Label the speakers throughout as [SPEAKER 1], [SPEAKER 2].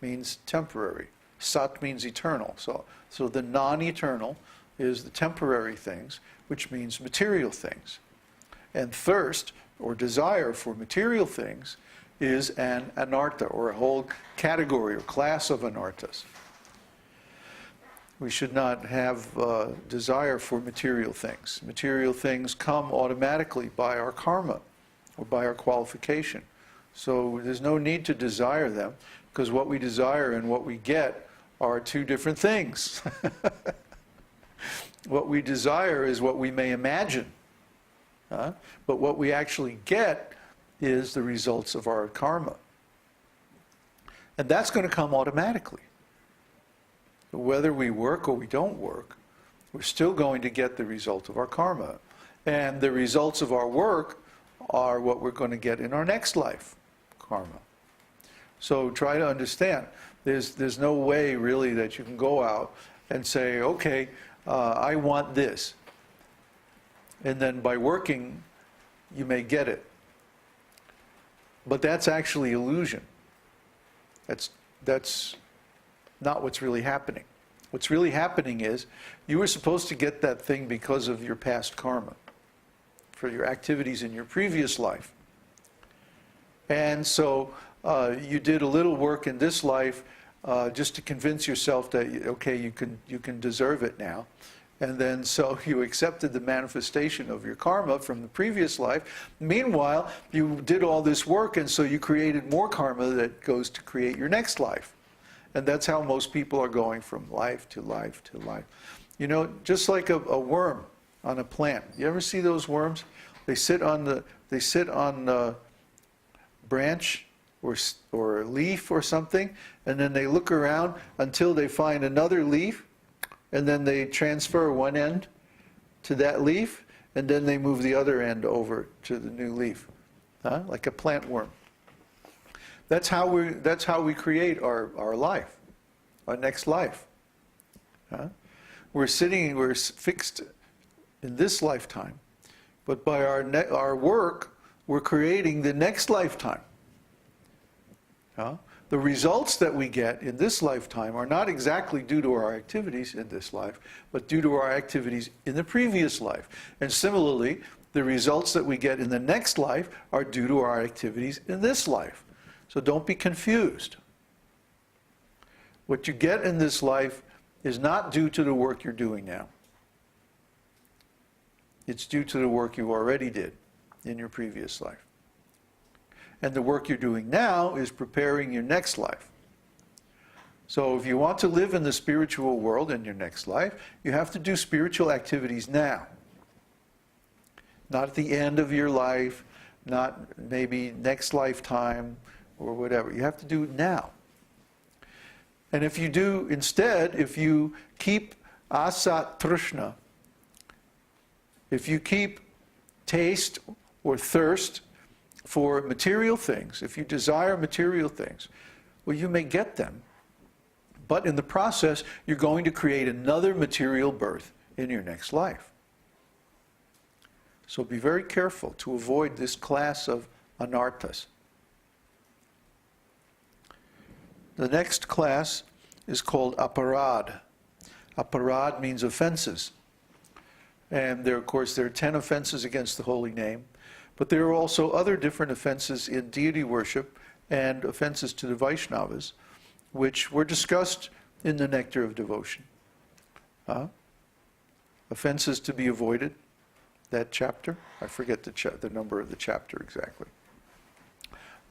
[SPEAKER 1] means temporary. Sat means eternal. So the non-eternal is the temporary things, which means material things. And thirst, or desire for material things, is an anartha, or a whole category or class of anarthas. We should not have desire for material things. Material things come automatically by our karma, or by our qualification. So there's no need to desire them, because what we desire and what we get are two different things. What we desire is what we may imagine. But what we actually get is the results of our karma. And that's going to come automatically. Whether we work or we don't work, we're still going to get the result of our karma. And the results of our work are what we're going to get in our next life, karma. So try to understand, there's no way really that you can go out and say, okay, I want this. And then by working, you may get it. But that's actually illusion. That's not what's really happening. What's really happening is you were supposed to get that thing because of your past karma, for your activities in your previous life. And so you did a little work in this life just to convince yourself that, okay, you can deserve it now. And then so you accepted the manifestation of your karma from the previous life. Meanwhile, you did all this work, and so you created more karma that goes to create your next life. And that's how most people are going from life to life to life. You know, just like a worm on a plant. You ever see those worms? They sit on the branch or a leaf or something, and then they look around until they find another leaf, and then they transfer one end to that leaf, and then they move the other end over to the new leaf, like a plant worm. That's how we create our life, our next life. We're fixed in this lifetime, but by our work, we're creating the next lifetime. The results that we get in this lifetime are not exactly due to our activities in this life, but due to our activities in the previous life. And similarly, the results that we get in the next life are due to our activities in this life. So don't be confused. What you get in this life is not due to the work you're doing now. It's due to the work you already did in your previous life. And the work you're doing now is preparing your next life. So if you want to live in the spiritual world in your next life, you have to do spiritual activities now. Not at the end of your life, not maybe next lifetime or whatever. You have to do it now. And if you do, instead, if you keep asat trishna, if you keep taste or thirst for material things, if you desire material things, well, you may get them. But in the process, you're going to create another material birth in your next life. So be very careful to avoid this class of anarthas. The next class is called aparad. Aparad means offenses. And there, of course, there are 10 offenses against the holy name. But there are also other different offenses in deity worship and offenses to the Vaishnavas, which were discussed in the Nectar of Devotion. Offenses to be avoided, that chapter. I forget the number of the chapter exactly.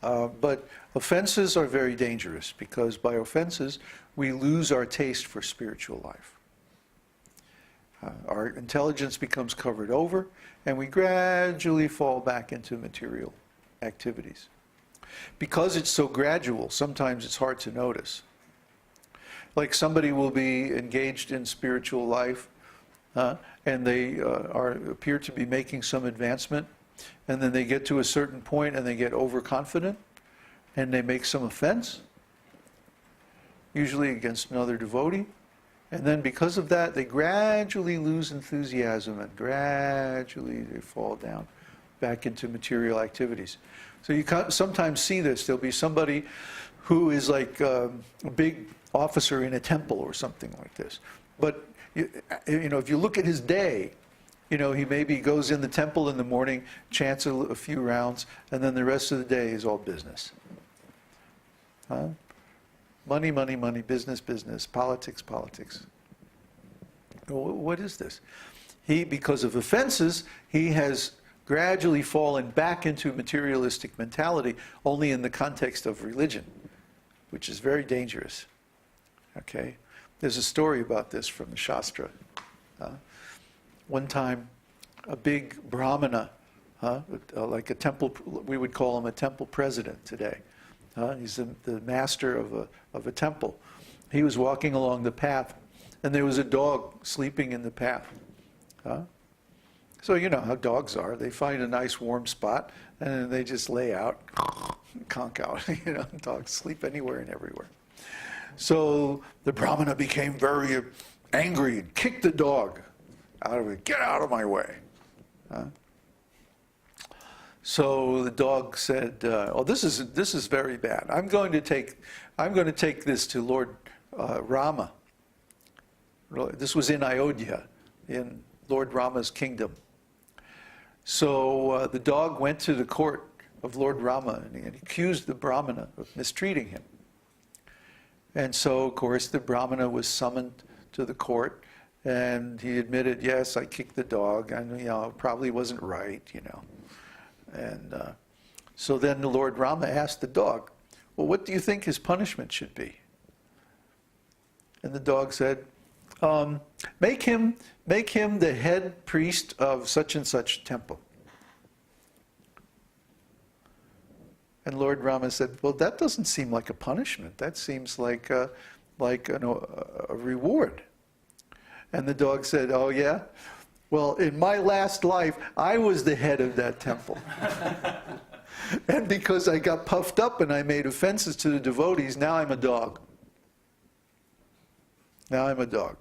[SPEAKER 1] But offenses are very dangerous, because by offenses we lose our taste for spiritual life. Our intelligence becomes covered over, and we gradually fall back into material activities. Because it's so gradual, sometimes it's hard to notice. Like somebody will be engaged in spiritual life, and they appear to be making some advancement, and then they get to a certain point and they get overconfident, and they make some offense, usually against another devotee. And then because of that, they gradually lose enthusiasm, and gradually they fall down back into material activities. So you sometimes see this. There'll be somebody who is like a big officer in a temple or something like this. But if you look at his day, he maybe goes in the temple in the morning, chants a few rounds, and then the rest of the day is all business. Money, money, money, business, business, politics, politics. What is this? Because of offenses, he has gradually fallen back into materialistic mentality, only in the context of religion, which is very dangerous. Okay? There's a story about this from the Shastra. One time, a big brahmana, like a temple, we would call him a temple president today. He's the master of a temple. He was walking along the path, and there was a dog sleeping in the path. So you know how dogs are. They find a nice warm spot, and then they just lay out, conk out. Dogs sleep anywhere and everywhere. So the brahmana became very angry and kicked the dog out of it. Get out of my way. So the dog said, "Oh, this is very bad. I'm going to take this to Lord Rama." This was in Ayodhya, in Lord Rama's kingdom. So the dog went to the court of Lord Rama and he accused the brahmana of mistreating him. And so, of course, the brahmana was summoned to the court, and he admitted, "Yes, I kicked the dog, and it probably wasn't right, And so then the Lord Rama asked the dog, "Well, what do you think his punishment should be?" And the dog said, "Make him the head priest of such and such temple." And Lord Rama said, "Well, that doesn't seem like a punishment. That seems like a reward." And the dog said, "Oh yeah? Well, in my last life, I was the head of that temple. And because I got puffed up and I made offenses to the devotees, now I'm a dog. Now I'm a dog.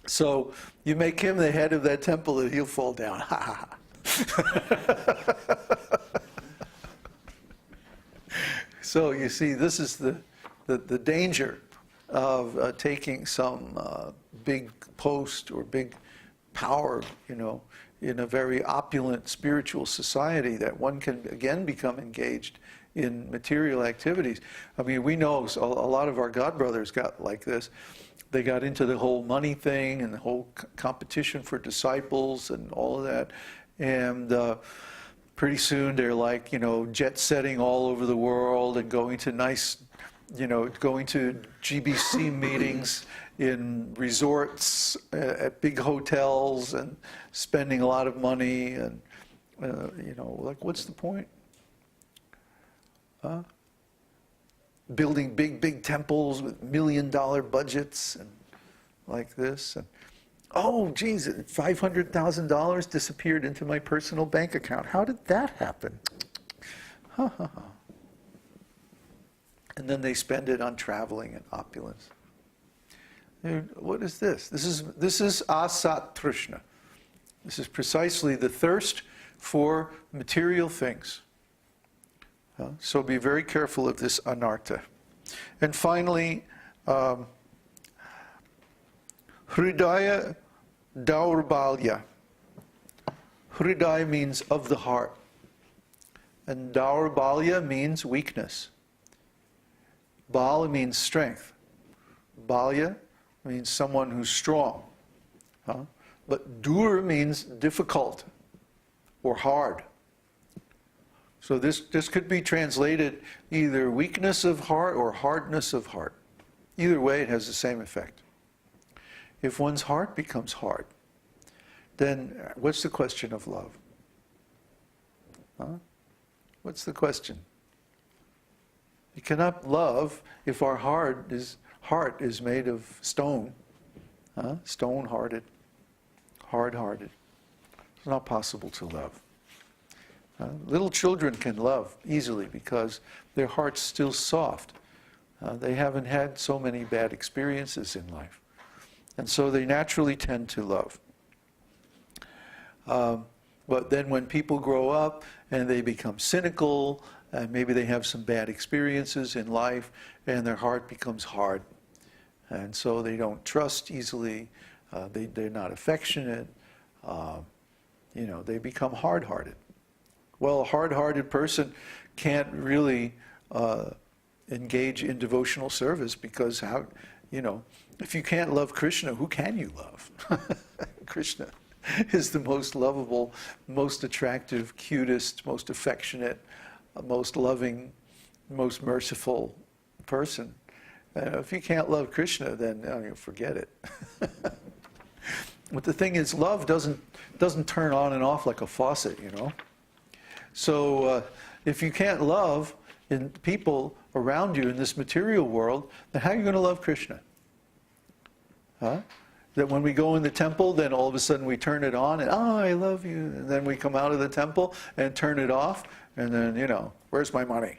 [SPEAKER 1] So you make him the head of that temple and he'll fall down." Ha ha ha. So you see, this is the danger of taking some big post or big power, in a very opulent spiritual society, that one can again become engaged in material activities. I mean, we know a lot of our God brothers got like this. They got into the whole money thing and the whole competition for disciples and all of that. And pretty soon they're like, jet setting all over the world and going to going to GBC meetings in resorts, at big hotels, and spending a lot of money, and what's the point? Building big temples with $1 million budgets and like this, and oh geez, $500,000 disappeared into my personal bank account. How did that happen? And then they spend it on traveling and opulence. What is this? This is asat trishna. This is precisely the thirst for material things. So be very careful of this anartha. And finally, hridaya daurbalya. Hridaya means of the heart. And daurbalya means weakness. Bal means strength. Balya means someone who's strong. But dur means difficult or hard. So this could be translated either weakness of heart or hardness of heart. Either way, it has the same effect. If one's heart becomes hard, then what's the question of love? What's the question? You cannot love if our heart is made of stone, stone-hearted, hard-hearted. It's not possible to love. Little children can love easily because their heart's still soft. They haven't had so many bad experiences in life. And so they naturally tend to love. But then when people grow up and they become cynical and maybe they have some bad experiences in life, and their heart becomes hard. And so they don't trust easily, they're not affectionate, they become hard-hearted. Well, a hard-hearted person can't really engage in devotional service, because if you can't love Krishna, who can you love? Krishna is the most lovable, most attractive, cutest, most affectionate, most loving, most merciful person. If you can't love Krishna, then forget it. But the thing is, love doesn't turn on and off like a faucet, So if you can't love in people around you in this material world, then how are you going to love Krishna? Huh? That when we go in the temple, then all of a sudden we turn it on and, oh, I love you. And then we come out of the temple and turn it off. And then, where's my money?